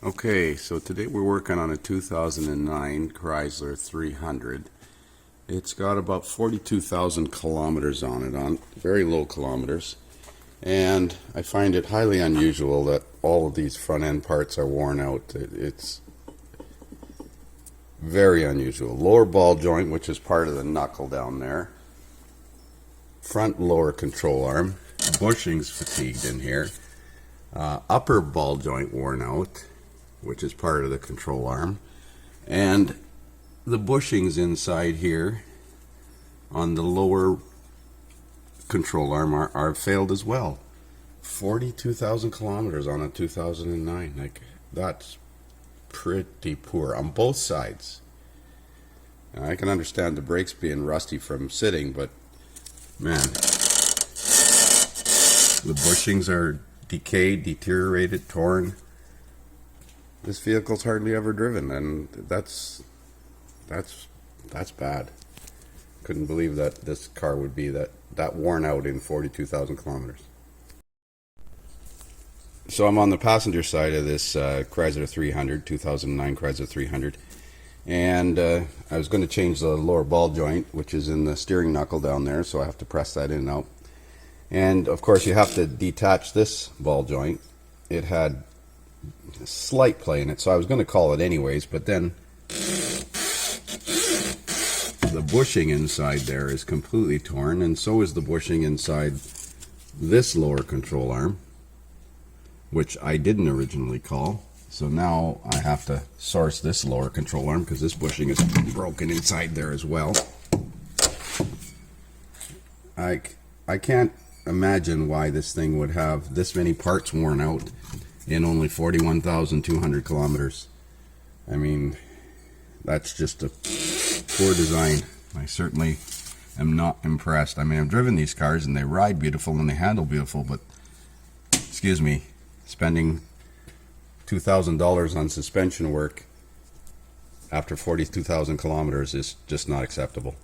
Okay, so today we're working on a 2009 Chrysler 300. It's got about 42,000 kilometers on it, on very low kilometers. And I find it highly unusual that all of these front end parts are worn out. It's very unusual. Lower ball joint, which is part of the knuckle down there. Front lower control arm. Bushings fatigued in here. Upper ball joint worn out, which is part of the control arm, and the bushings inside here on the lower control arm are failed as well. 42,000 kilometers on a 2009. Like, that's pretty poor on both sides. Now, I can understand the brakes being rusty from sitting, but man, the bushings are decayed, deteriorated, torn. This vehicle's hardly ever driven, and that's bad. Couldn't believe that this car would be that worn out in 42,000 kilometers. So I'm on the passenger side of this Chrysler 300, 2009 Chrysler 300, and I was going to change the lower ball joint, which is in the steering knuckle down there, so I have to press that in and out. And of course you have to detach this ball joint. It had slight play in it, so I was going to call it anyways, but then the bushing inside there is completely torn, and so is the bushing inside this lower control arm, which I didn't originally call. So now I have to source this lower control arm because this bushing is broken inside there as well. I can't imagine why this thing would have this many parts worn out in only 41,200 kilometers. I mean, that's just a poor design. I certainly am not impressed. I mean, I've driven these cars and they ride beautiful and they handle beautiful, but excuse me, spending $2,000 on suspension work after 42,000 kilometers is just not acceptable.